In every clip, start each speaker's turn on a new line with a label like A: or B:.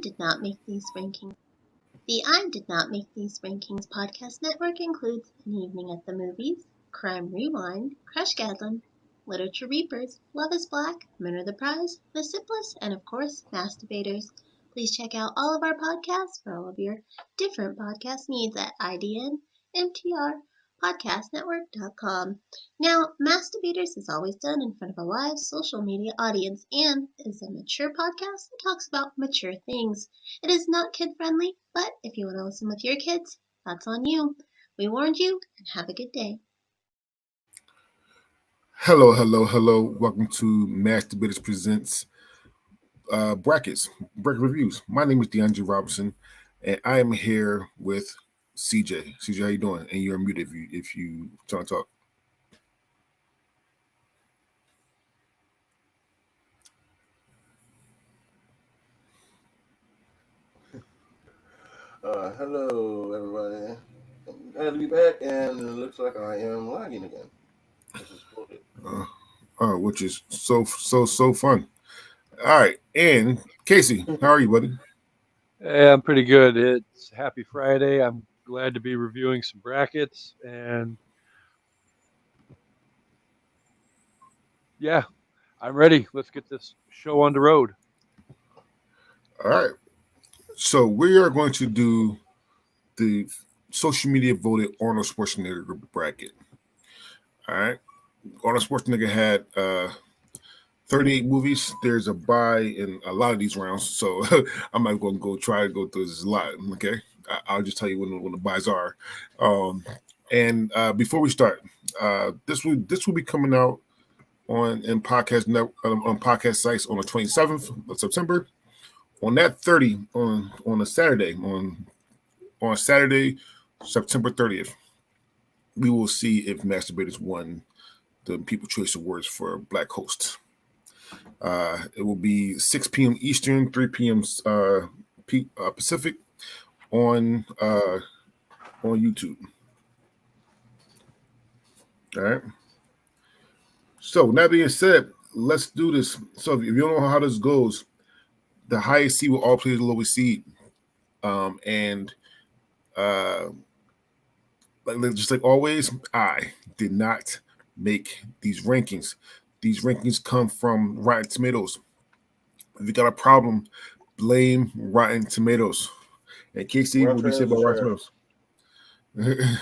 A: Did Not Make These Rankings. The I Did Not Make These Rankings podcast network includes An Evening at the Movies, Crime Rewind, Crush Gadlin, Literature Reapers, Love is Black, Men Are the Prize, The Sipless, and of course, Masturbators. Please check out all of our podcasts for all of your different podcast needs at idnmtrpodcastnetwork.com. Now, Masturbators is always done in front of a live social media audience and is a mature podcast that talks about mature things. It is not kid-friendly, but if you want to listen with your kids, that's on you. We warned you, and have a good day.
B: Hello. Welcome to Masturbators Presents Bracket Reviews. My name is DeAndre Robinson, and I am here with CJ. CJ, how you doing? And you're muted if you trying to talk.
C: Hello, everybody. I'm glad to be back, and it looks like I am lagging again. This is
B: which is so fun. All right, and Casey, how are you, buddy?
D: Hey, I'm pretty good. It's Happy Friday. I'm glad to be reviewing some brackets, and yeah, I'm ready. Let's get this show on the road.
B: All right. So we are going to do the social media voted Arnold Schwarzenegger bracket. All right. Arnold Schwarzenegger had 38 movies. There's a bye in a lot of these rounds, so I'm not going to try to go through this a lot. Okay, I'll just tell you when the buys are. And before we start, this will be coming out on podcast sites on the 27th of September. On that 30 on a Saturday on Saturday, September 30th, we will see if Masturbators won the People's Choice Awards for Black Host. It will be 6 p.m. Eastern, 3 p.m. Pacific on YouTube. All right. So that being said, let's do this. So if you don't know how this goes, the highest seed will all play the lowest seed, just like always, I did not make these rankings. These rankings come from Rotten Tomatoes. If you got a problem, blame Rotten Tomatoes. And Casey, what do you say about Rotten Tomatoes?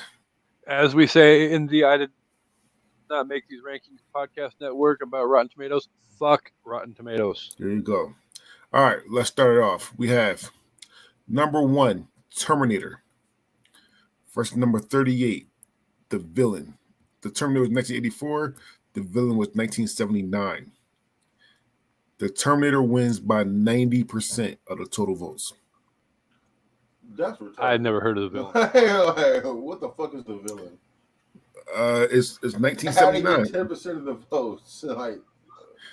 D: As we say in the I Did Not Make These Rankings podcast network about Rotten Tomatoes, fuck Rotten Tomatoes.
B: There you go. All right, let's start it off. We have number 1, Terminator. Versus number 38, The Villain. The Terminator was 1984. The Villain was 1979. The Terminator wins by 90% of the total votes.
C: That's retarded.
D: I had never heard of The Villain.
C: What the fuck is The Villain?
B: It's 1979.
C: 10% of the votes, like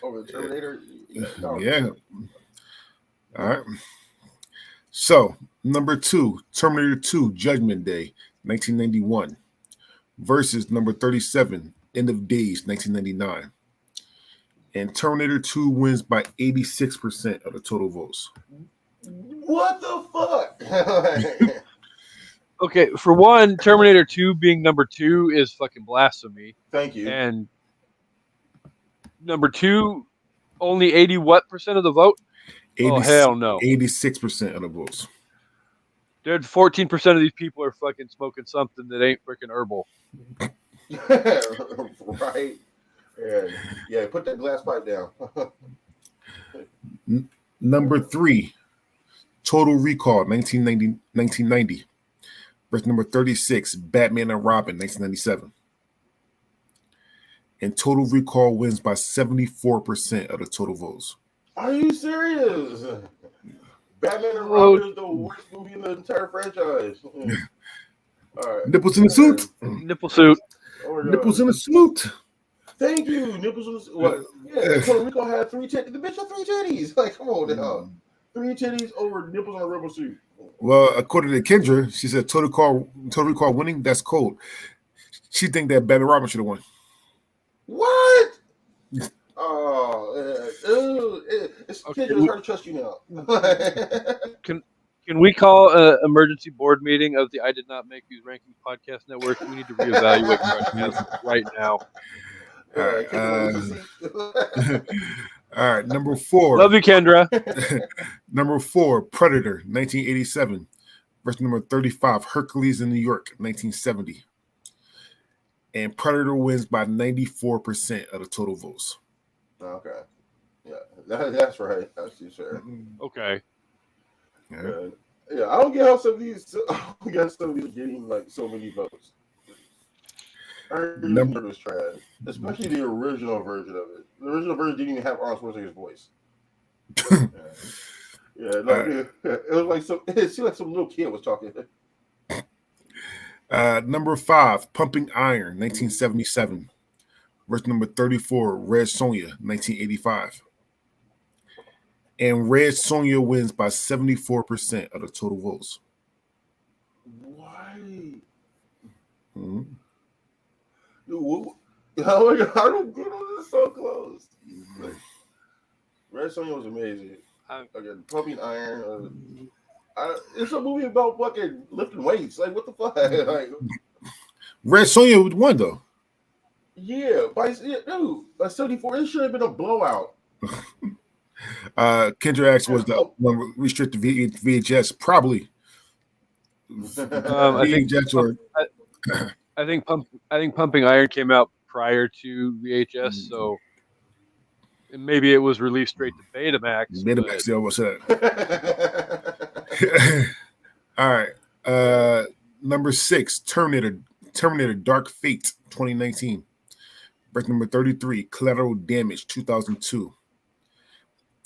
C: over the Terminator.
B: Yeah. All right. So, number 2, Terminator 2, Judgment Day, 1991, versus number 37, End of Days, 1999. And Terminator 2 wins by 86% of the total votes.
C: What the fuck?
D: Okay, for one, Terminator 2 being number 2 is fucking blasphemy.
C: Thank you.
D: And number 2, only 80 what percent of the vote?
B: 80,
D: oh, hell no.
B: 86% of the votes.
D: Dude, 14% of these people are fucking smoking something that ain't freaking herbal.
C: Right? Yeah, put that glass pipe down.
B: Number 3, Total Recall, 1990. Versus number 36, Batman and Robin, 1997. And Total Recall wins by 74% of the total votes.
C: Are you serious? Batman and Robin is the worst movie in the entire franchise. All right.
B: Nipples in the suit.
D: Nipple suit.
C: Oh,
B: Nipples in the suit.
C: Thank you. Nipples in the suit. What? Yeah, Puerto Rico had 3 titties. The bitch had 3 titties. Like, come on now. 3 titties over nipples on a rubber suit.
B: Well, according to Kendra, she said Total Recall winning, that's cold. She think that Batman and Robin should have won.
C: What? It's
D: Okay,
C: Kendra, it's hard to trust you now.
D: can we call an emergency board meeting of the I Did Not Make These Rankings podcast network? We need to reevaluate Crushcast right now.
B: All right.
C: Kendra, lose your seat.
B: All right. Number 4.
D: Love you, Kendra.
B: Number 4, Predator, 1987. Versus number 35, Hercules in New York, 1970. And Predator wins by 94% of the total votes.
C: Okay. Yeah, that's right. That's too fair.
D: Okay.
C: Yeah, I don't get how some of these are getting like so many votes. Number was trash, especially the original version of it. The original version didn't even have Arnold Schwarzenegger's voice. It was like it seemed like some little kid was talking.
B: Number 5, Pumping Iron, 1977. Versus number 34, Red Sonja, 1985. And Red Sonja wins by 74% of the total votes.
C: Why?
B: Mm-hmm.
C: How do get on this so close? Like, Red Sonja was amazing. Again, Pumping Iron. It's a movie about fucking lifting weights. Like, what the fuck? Like,
B: Red Sonja won though.
C: Yeah, by 74, it should have been a blowout.
B: Kendra asks, was the one restricted VHS? Probably.
D: I think Pumping Iron came out prior to VHS, so maybe it was released straight to Betamax.
B: Betamax, they almost said. All right. Number 6, Terminator Dark Fate, 2019. Versus number 33, Collateral Damage, 2002.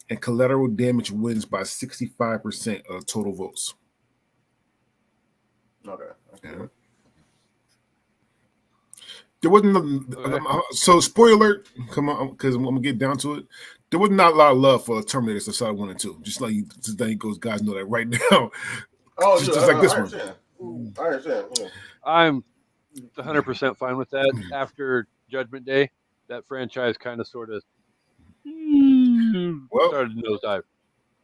B: And Collateral Damage wins by 65% of the total votes.
C: Okay.
B: Yeah. There wasn't so spoiler alert. Come on, because I'm gonna get down to it. There was not a lot of love for Terminators that started 1 and 2. Just like goes, guys know that right now.
C: Oh,
B: just like this one.
C: I understand. Yeah.
D: I'm 100% fine with that. After Judgment Day, that franchise kind of sort of started to nosedive.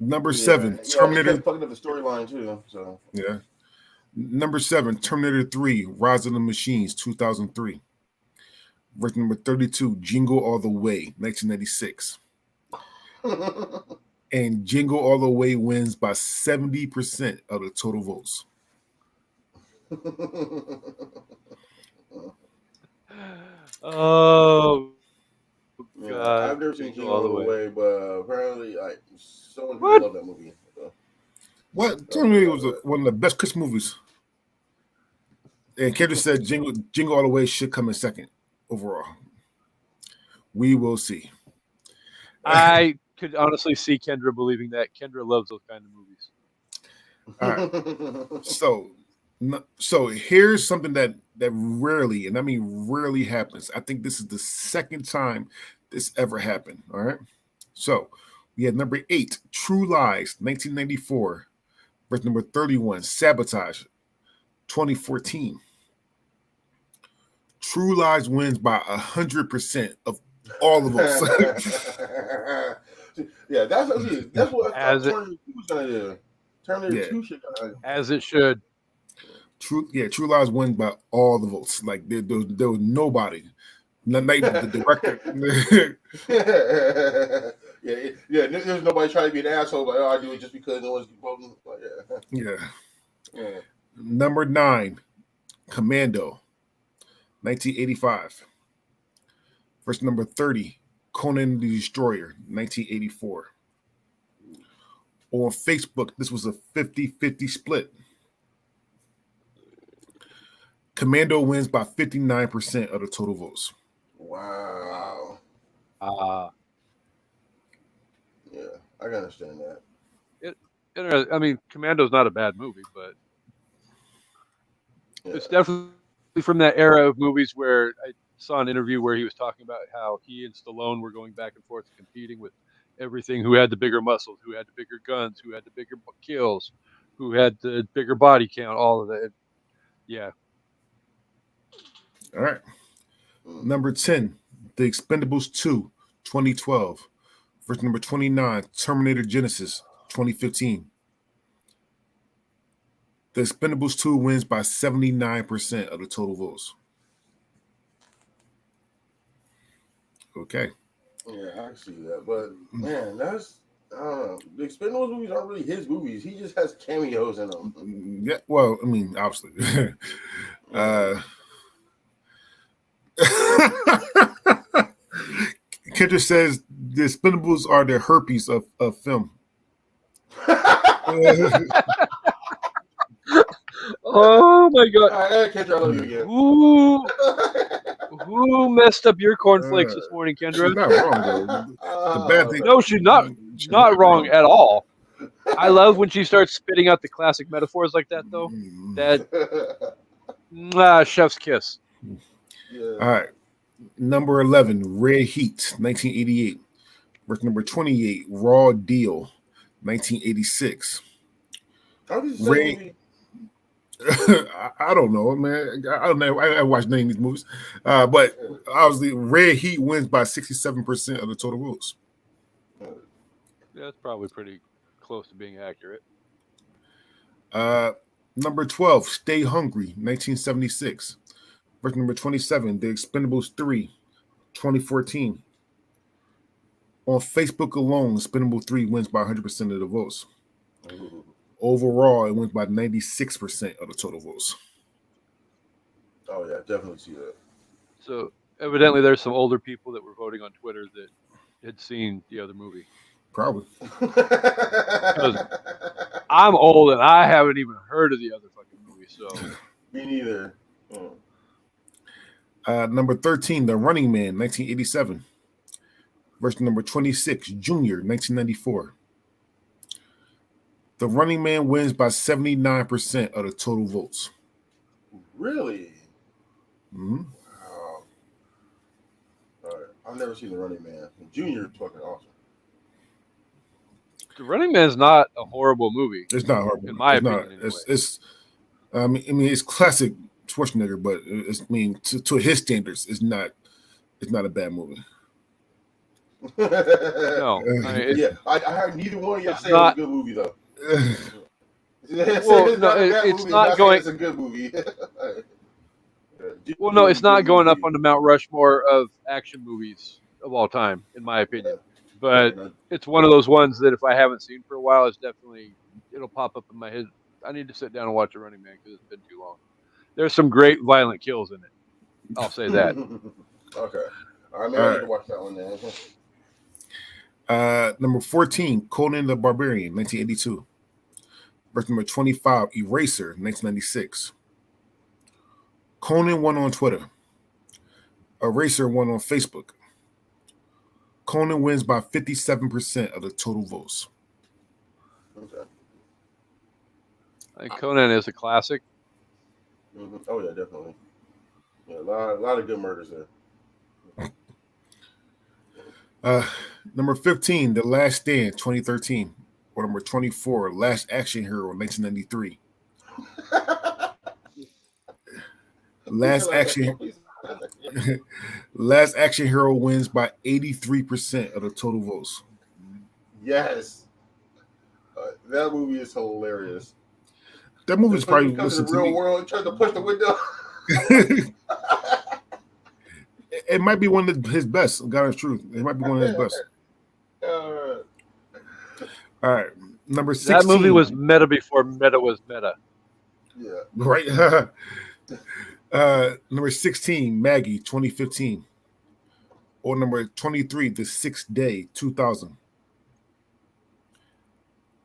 B: Number 7, Terminator.
C: Fucking up the storyline too. So
B: yeah. Number 7, Terminator 3, Rise of the Machines, 2003. Versus number 32, Jingle All the Way, 1996. And Jingle All the Way wins by 70% of the total votes.
D: Oh, God.
C: I've never seen Jingle All the Way, but apparently, like, so many people love that movie. So.
B: What? Tell me, it was one of the best Christmas movies. And Kendra said Jingle All the Way should come in second overall. We will see.
D: I could honestly see Kendra believing that. Kendra loves those kind of movies.
B: All right. So here's something that rarely, and I mean rarely happens. I think this is the second time this ever happened. All right. So we had number 8, True Lies, 1994, versus number 31, Sabotage, 2014. True Lies wins by 100% of all of us.
C: Yeah, that's what I thought Terminator 2 was gonna do. Terminator 2 shit
D: as it should.
B: True Lies wins by all the votes. Like there was nobody, not even the director.
C: yeah. There's nobody trying to be an asshole. Like, I do it just because no one's voting. Like,
B: yeah. Number 9, Commando, 1985. Versus number 30, Conan the Destroyer, 1984. On Facebook, this was a 50-50 split. Commando wins by 59% of the total votes.
C: Wow. Yeah, I can understand that.
D: I mean, Commando's not a bad movie, but it's definitely from that era of movies where I saw an interview where he was talking about how he and Stallone were going back and forth competing with everything, who had the bigger muscles, who had the bigger guns, who had the bigger kills, who had the bigger body count, all of that. Yeah.
B: All right. Number 10, The Expendables 2, 2012. Versus number 29, Terminator Genesis, 2015. The Expendables 2 wins by 79% of the total votes. Okay.
C: Yeah, I see that. But, man, that's... the Expendables movies aren't really his movies. He just has cameos in them.
B: Yeah, well, I mean, obviously. Kendra says the Expendables are the herpes of film.
D: Oh my god!
C: All right, Kendra, I love you again.
D: Who messed up your cornflakes this morning, Kendra?
B: She's not wrong, though. The bad thing.
D: No, she's not. Not wrong at all. I love when she starts spitting out the classic metaphors like that, though. That chef's kiss.
C: Yeah.
B: All right. Number 11, Red Heat, 1988. Versus number 28, Raw Deal, 1986.
C: How did you say
B: Red.
C: movie?
B: I don't know, man. I don't know. I watch none of these movies, but obviously, Red Heat wins by 67% of the total votes.
D: Yeah, that's probably pretty close to being accurate.
B: Number 12, Stay Hungry, 1976. Versus number 27, The Expendables 3, 2014. On Facebook alone, Expendables 3 wins by 100% of the votes.
C: Ooh.
B: Overall, it wins by 96% of the total votes.
C: Oh, yeah, definitely see that.
D: So evidently there's some older people that were voting on Twitter that had seen the other movie.
B: Probably.
D: I'm old and I haven't even heard of the other fucking movie, so.
C: Me neither.
B: Number 13, The Running Man, 1987. Versus number 26, Junior, 1994. The Running Man wins by 79% of the total votes.
C: Really?
B: Mm-hmm.
C: Wow. All right. I've never seen The Running Man. Junior is fucking awesome.
D: The Running Man's not a horrible movie.
B: It's not horrible.
D: In my
B: it's
D: opinion.
B: Not.
D: Anyway.
B: It's I mean, it's classic Schwarzenegger, but to his standards, it's not a bad movie.
D: No.
C: I heard neither one of y'all say
D: not,
C: it was a good movie, though.
D: Well, no, it's not going.
C: It's a good movie.
D: Well, no, it's not going up on the Mount Rushmore of action movies of all time, in my opinion. But it's one of those ones that if I haven't seen for a while, it'll pop up in my head. I need to sit down and watch The Running Man because it's been too long. There's some great violent kills in it. I'll say that.
C: Okay. All right, maybe I need to watch that one then.
B: Number 14, Conan the Barbarian, 1982. Versus number 25, Eraser, 1996. Conan won on Twitter. Eraser won on Facebook. Conan wins by 57% of the total votes.
C: Okay.
D: I think Conan is a classic.
C: Mm-hmm. Oh, yeah, definitely. Yeah, a lot of good murders there.
B: Number 15, The Last Stand, 2013. Or number 24, Last Action Hero, 1993. Last Action Hero wins by 83% of the total votes.
C: Yes. That movie is hilarious.
B: That movie is probably
C: comes to the real world and tries to push the window.
B: It might be one of his best. God is truth. It might be one of his best. All right. Number 16.
D: That movie was meta before meta was meta.
C: Yeah.
B: Right. Number 16, Maggie, 2015. Or number 23, The Sixth Day, 2000.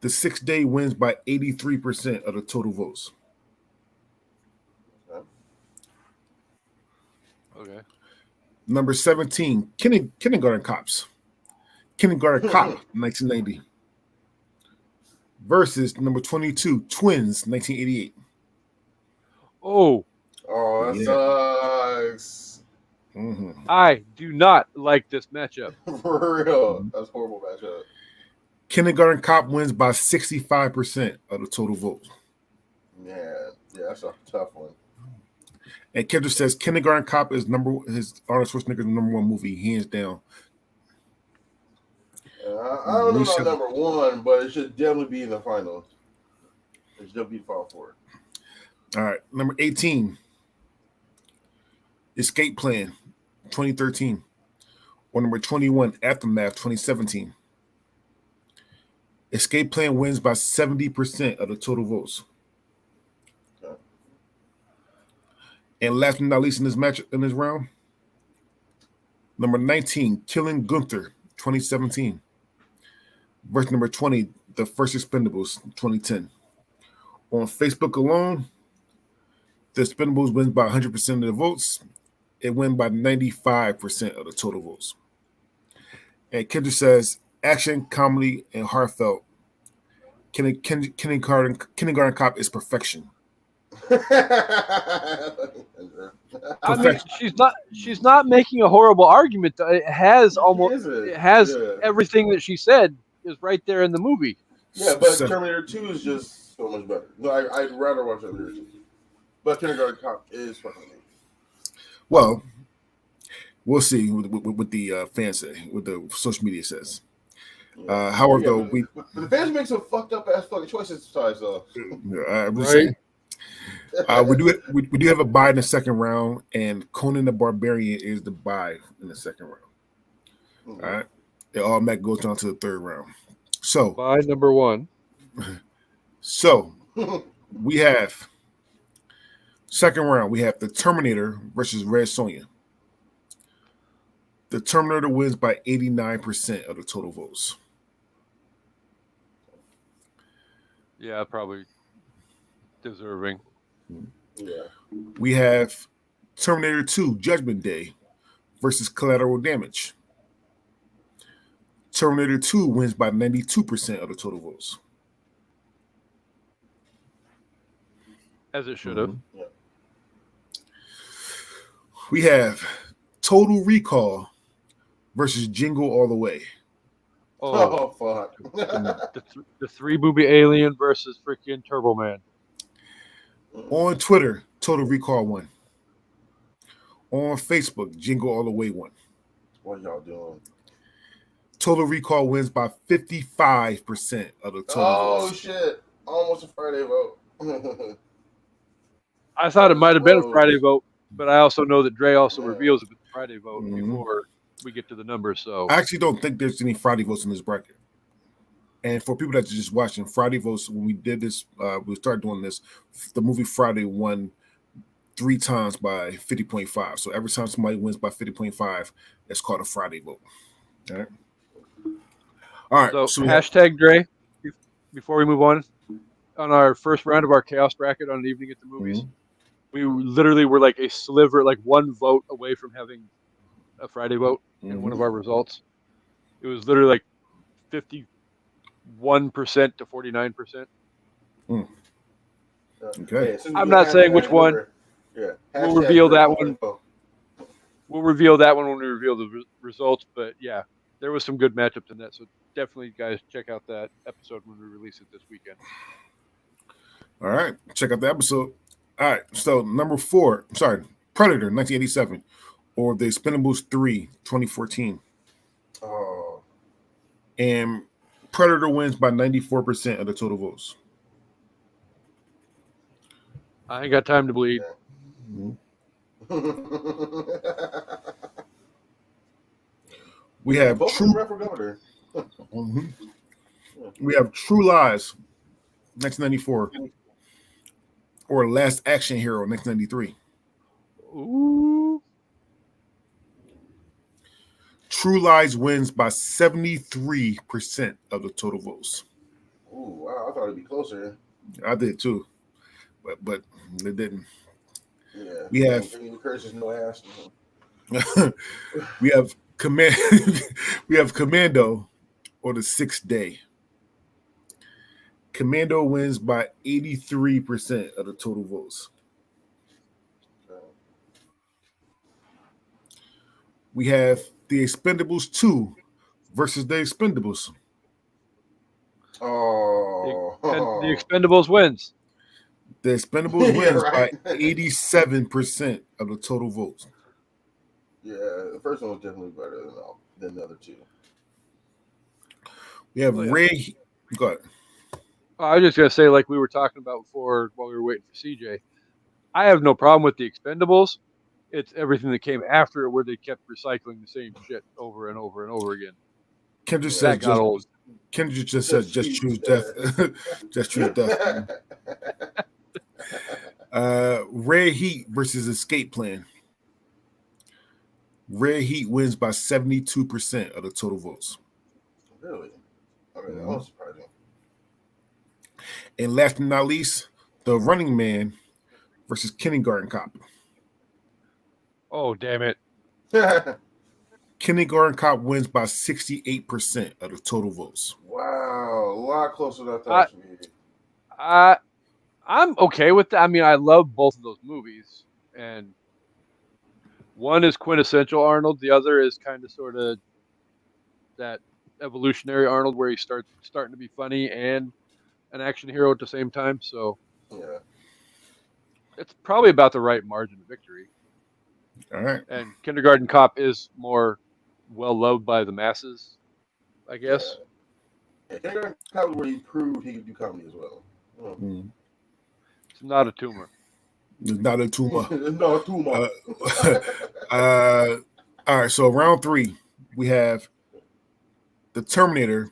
B: The Sixth Day wins by 83% of the total votes.
D: Okay.
B: Number 17, Kindergarten Cops. Kindergarten Cop, 1990. Versus number 22, Twins, 1988.
C: Oh, that sucks.
B: Mm-hmm.
D: I do not like this matchup.
C: For real. That's a horrible matchup.
B: Kindergarten Cop wins by 65% of the total vote.
C: Yeah, that's a tough one.
B: And Kendra says Kindergarten Cop is Arnold Schwarzenegger's number one movie, hands down.
C: I don't know about number one, but it should definitely be in the final. It should definitely be fall for it.
B: All right, number 18, Escape Plan, 2013. Or number 21, Aftermath, 2017. Escape Plan wins by 70% of the total votes.
C: Okay.
B: And last but not least in this round, number 19, Killing Gunther, 2017. Versus number 20, The First Expendables, 2010. On Facebook alone, The Expendables wins by 100% of the votes. It wins by 95% of the total votes. And Kendra says, action, comedy, and heartfelt. Kindergarten Cop is perfection.
D: I mean, she's not making a horrible argument. It has everything that she said is right there in the movie.
C: Yeah, but Terminator 2 is just so much better. No, I'd rather watch Terminator 2. But Kindergarten Cop is fucking amazing.
B: Well, we'll see what the fans say, what the social media says.
C: Yeah.
B: However, though,
C: but the fans make some fucked up ass fucking choices sometimes, though.
B: Right? We do have a bye in the second round, and Conan the Barbarian is the bye in the second round.
C: Mm-hmm.
B: All right, it automatically goes down to the third round. So
D: bye number one.
B: So we have second round. We have the Terminator versus Red Sonja. The Terminator wins by 89% of the total votes.
D: Yeah, probably deserving.
C: Yeah.
B: We have Terminator 2 Judgment Day versus Collateral Damage. Terminator 2 wins by 92% of the total votes.
D: As it should have.
C: Mm-hmm. Yeah.
B: We have Total Recall versus Jingle All the Way.
C: Oh fuck.
D: the three booby alien versus freaking Turbo Man.
B: On Twitter, Total Recall won. On Facebook, Jingle All the Way won.
C: What y'all doing?
B: Total Recall wins by 55% of the total votes.
C: Oh shit. Almost a Friday vote.
D: I thought it might have been a Friday vote, but I also know that Dre also reveals if it's a Friday vote before we get to the numbers. So
B: I actually don't think there's any Friday votes in this bracket. And for people that are just watching, Friday votes, when we did this, we started doing this, the movie Friday won 3 times by 50.5. So every time somebody wins by 50.5, it's called a Friday vote. All right.
D: So hashtag Dre, before we move on our first round of our chaos bracket on an evening at the movies, we literally were like a sliver, like one vote away from having a Friday vote in one of our results. It was literally like 51% to 49%.
B: Okay.
D: I'm not saying which one.
C: Yeah.
D: We'll reveal that one. We'll reveal that one when we reveal the results. But yeah, there was some good matchups in that. So definitely, guys, check out that episode when we release it this weekend.
B: All right. Check out the episode. All right. So number 4, Predator, 1987, or The Expendables 3, 2014.
C: Oh.
B: And Predator wins by 94% of the total votes.
D: I ain't got time to bleed.
B: We have We have True Lies, 1994, or Last Action Hero, 1993.
D: Ooh.
B: True Lies wins by 73% of the total votes.
C: Ooh, wow! I thought it'd be closer.
B: I did too, but it didn't.
C: Yeah,
B: we have
C: curses, no ass.
B: we have we have Commando, or The Sixth Day. Commando wins by 83% of the total votes. We have The Expendables 2 versus The Expendables.
C: Oh,
D: the Expendables wins.
B: The Expendables wins by 87% of the total votes.
C: Yeah, the first one was definitely better than the other two.
B: We have
D: Oh, yeah.
B: Ray. Go ahead.
D: I was just gonna say, like we were talking about before, while we were waiting for CJ. I have no problem with the Expendables. It's everything that came after it, where they kept recycling the same shit over and over and over again.
B: Kendra
C: Yeah.
B: says
D: That got old.
B: Kendra just says just choose death. Just choose death. Red Heat versus Escape Plan. Red Heat wins by 72% of the total votes.
C: Really? I mean, that was surprising.
B: And last but not least, The Running Man versus Kindergarten Cop.
D: Oh, damn it.
B: Kindergarten Cop wins by 68% of the total votes.
C: Wow, a lot closer than I thought it should be.
D: I'm okay with that. I mean, I love both of those movies, and one is quintessential Arnold. The other is kind of sort of that evolutionary Arnold, where he starting to be funny and an action hero at the same time. So
C: Yeah.
D: it's probably about the right margin of victory.
B: All right.
D: And Kindergarten Cop is more well loved by the masses, I guess.
C: Yeah, Kindergarten Cop was where he proved he could do comedy as well.
D: It's not a tumor.
B: It's not a tumor.
C: It's not a tumor.
B: All right, so round 3, we have the Terminator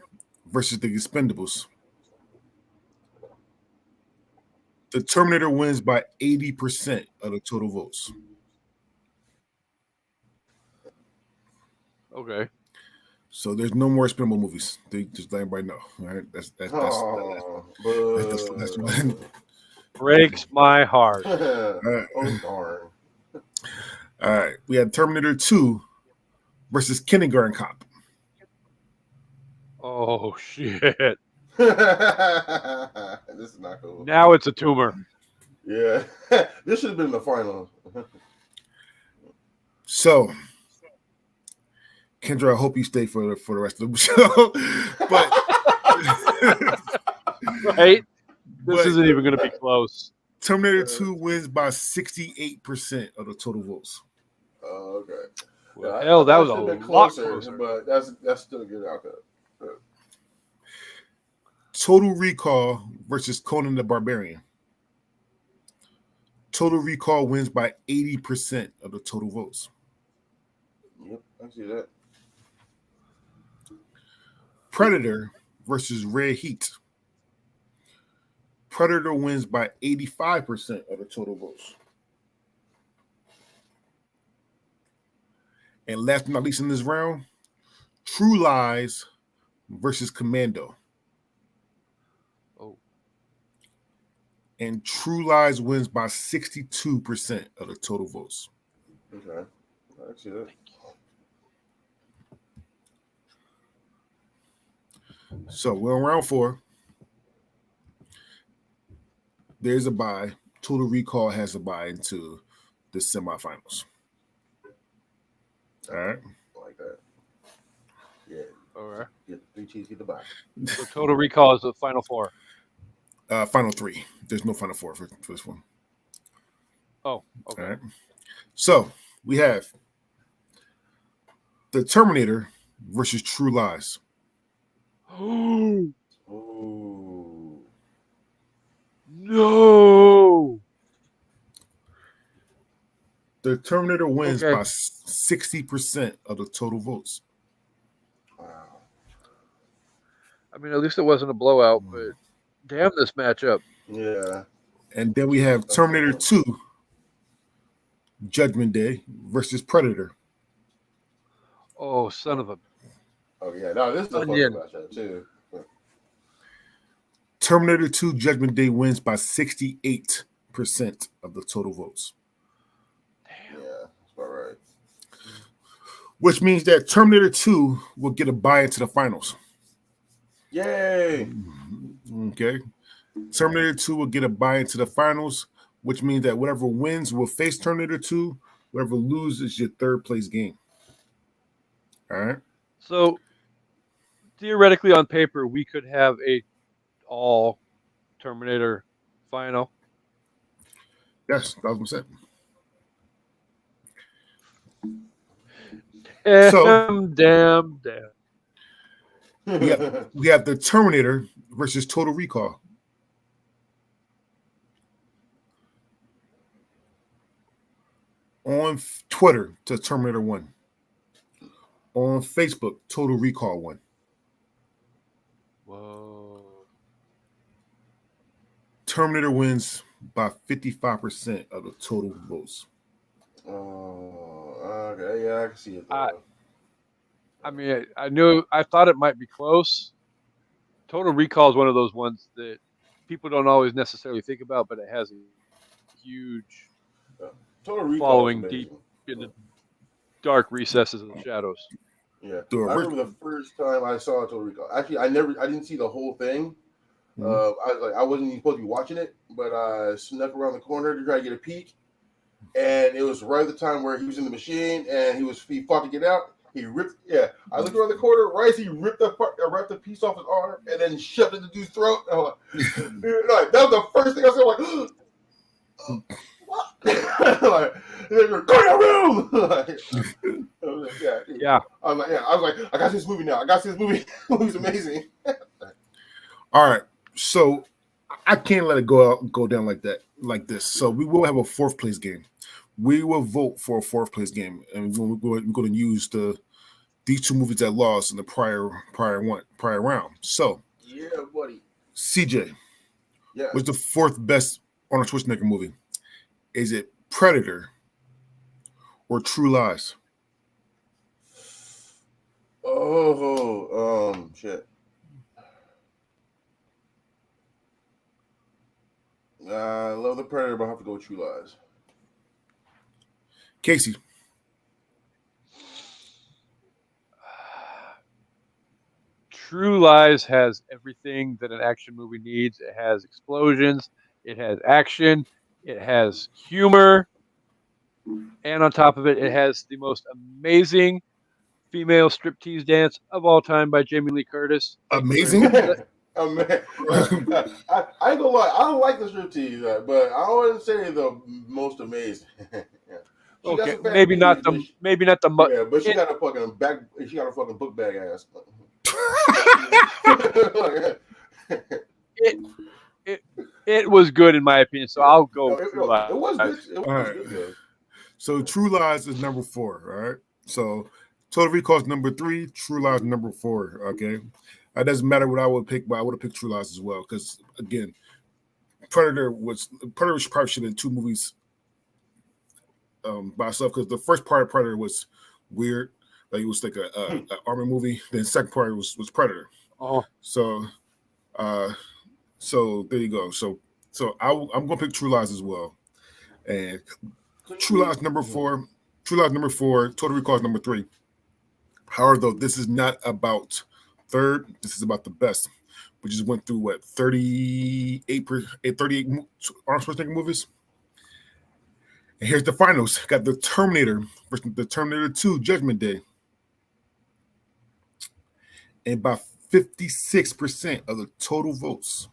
B: versus the Expendables. The Terminator wins by 80% of the total votes.
D: Okay.
B: So there's no more Expendable movies. They just let everybody know. All right, that's
D: breaks my heart.
C: Oh darn!
B: All right, we have Terminator 2 versus Kindergarten Cop.
D: Oh shit!
C: This is not cool.
D: Now it's a tumor.
C: Yeah, this should have been the final.
B: So, Kendra, I hope you stay for the rest of the show. But
D: right, this isn't even going to be close.
B: Terminator 2 wins by 68% of the total votes.
C: Oh, okay.
D: Well, hell, that was a lot closer.
C: But that's still a good outcome.
B: Total Recall versus Conan the Barbarian. Total Recall wins by 80% of the total votes.
C: Yep, I see that.
B: Predator versus Red Heat. Predator wins by 85% of the total votes. And last but not least in this round, True Lies versus Commando.
D: Oh.
B: And True Lies wins by 62% of the total votes.
C: Okay. I see that.
B: So we're on round 4. There's a bye. Total Recall has a bye into the semifinals. All right.
C: I like that. Yeah.
D: All right.
C: Get 3 cheese, get the bye.
D: So Total Recall is the final 4.
B: Final 3. There's no final 4 for this one.
D: Oh, okay.
B: All right. So we have the Terminator versus True Lies.
C: Ooh.
D: No.
B: The Terminator wins by 60% of the total votes.
C: Wow.
D: I mean, at least it wasn't a blowout, but damn this matchup.
C: Yeah.
B: And then we have Terminator 2 Judgment Day versus Predator.
D: Oh, son of a...
C: Oh, yeah. No, this is a fun matchup, too.
B: Terminator 2 Judgment Day wins by 68% of the total votes.
C: Damn. Yeah, that's about right.
B: Which means that Terminator 2 will get a bye into the finals.
C: Yay!
B: Okay. Terminator 2 will get a bye into the finals, which means that whatever wins will face Terminator 2. Whoever loses your third place game. All right.
D: So, theoretically, on paper, we could have a all Terminator final.
B: Yes, 1,000%.
D: Damn.
B: we have the Terminator versus Total Recall. On Twitter, to Terminator 1. On Facebook, Total Recall 1.
D: Whoa.
B: Terminator wins by 55% of the total votes.
C: Oh, okay. Yeah, I can see it.
D: I mean, I thought it might be close. Total Recall is one of those ones that people don't always necessarily think about, but it has a huge
C: Total Recall
D: following deep in the dark recesses of the shadows.
C: Yeah, I remember the first time I saw Total Recall. Actually, I didn't see the whole thing. Mm-hmm. I wasn't even supposed to be watching it, but I snuck around the corner to try to get a peek, and it was right at the time where he was in the machine and he fought to get out. He ripped. Yeah, I looked around the corner. Right, he ripped the piece off his arm and then shoved it in the dude's throat. Like, that was the first thing I said. Like, what? Like, go to your room. Yeah. I was like, I got to see this movie now. I got to see this movie. It was amazing.
B: All right, so I can't let it go down like this. So we will have a fourth place game. We will vote for a fourth place game, and we're going to use these two movies that lost in the prior round. So
C: yeah, buddy.
B: CJ, what's the fourth best Arnold Schwarzenegger movie? Is it Predator or True Lies?
C: Oh, shit. I love the Predator, but I have to go with True Lies.
B: Casey.
D: True Lies has everything that an action movie needs. It has explosions. It has action. It has humor. And on top of it, it has the most amazing female striptease dance of all time by Jamie Lee Curtis.
B: Amazing?
C: I ain't gonna lie, I don't like the striptease, but I wouldn't say the most amazing.
D: Okay, maybe not the.
C: Yeah, but she got a fucking book bag ass.
D: It was good in my opinion, so I'll go. True Lies.
C: It was good. It was good.
B: So True Lies is number 4, all right? So Total Recall is number 3, True Lies number 4, okay? It doesn't matter what I would pick, but I would have picked True Lies as well because, again, Predator probably should have been 2 movies by itself because the first part of Predator was weird. Like it was like a army movie. Then the second part was Predator.
D: Oh.
B: So there you go. So I'm gonna pick True Lies as well. And True Lies number 4. True Lies number 4. Total Recall is number 3. However, though, this is not about third. This is about the best. We just went through 38 Arnold Schwarzenegger movies. And here's the finals. Got the Terminator versus the Terminator 2 Judgment Day. And by 56% of the total votes,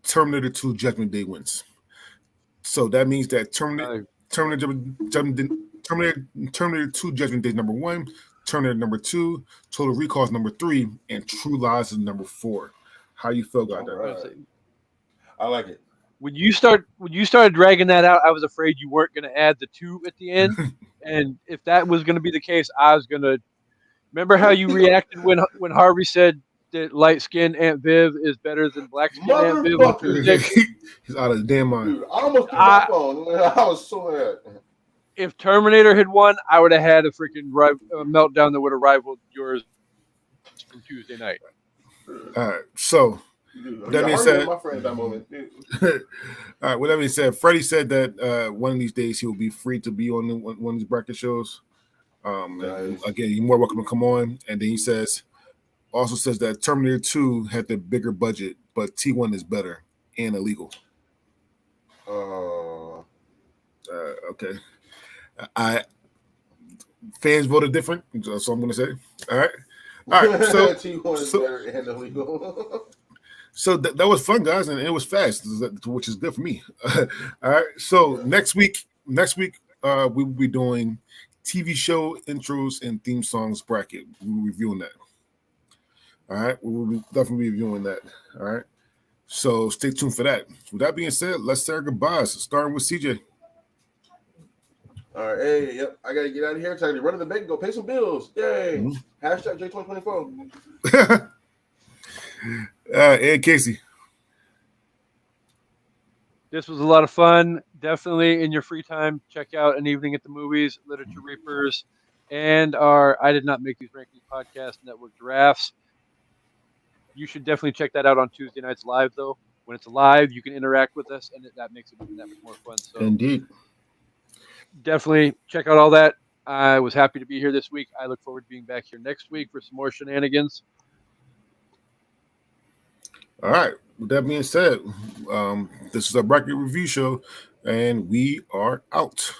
B: Terminator 2 Judgment Day wins. So that means that Terminator 2 Judgment Day is number 1, Terminator number 2, Total Recall is number 3, and True Lies is number 4. How you feel about that?
C: Right. I like it.
D: When you started dragging that out, I was afraid you weren't going to add the 2 at the end. And if that was going to be the case, I was going to remember how you reacted when Harvey said that light skinned Aunt Viv is better than black skinned Aunt Viv.
B: He's out of his damn mind.
C: Dude, I almost threw my phone. I was so mad.
D: If Terminator had won, I would have had a freaking meltdown that would have rivaled yours from Tuesday night.
B: All right, so. That being said,
C: my friend at that moment.
B: All right. With that being said, Freddie said that one of these days he will be free to be on one of these bracket shows. Nice. Again, you're more welcome to come on. And then he also says that Terminator 2 had the bigger budget, but T1 is better and illegal. Okay. Fans voted different. That's all I'm going to say. All right. So
C: T1 is better and illegal.
B: So that was fun, guys, and it was fast, which is good for me. All right. So next week, we'll be doing TV show intros and theme songs bracket. We're reviewing that. All right, we'll be definitely reviewing that. All right, so stay tuned for that. With that being said, let's say our goodbyes. Starting with CJ.
C: All right, hey, yep, I gotta get out of here. Time to run to the bank and go pay some bills. Yay!
B: Mm-hmm.
C: Hashtag J2024.
B: And Casey.
D: This was a lot of fun. Definitely in your free time, check out An Evening at the Movies, Literature Reapers, and our I Did Not Make These Rankings podcast network drafts. You should definitely check that out on Tuesday nights live, though. When it's live, you can interact with us, and that makes it that much more fun. So
B: Indeed.
D: Definitely check out all that. I was happy to be here this week. I look forward to being back here next week for some more shenanigans.
B: All right. With that being said, this is a bracket review show, and we are out.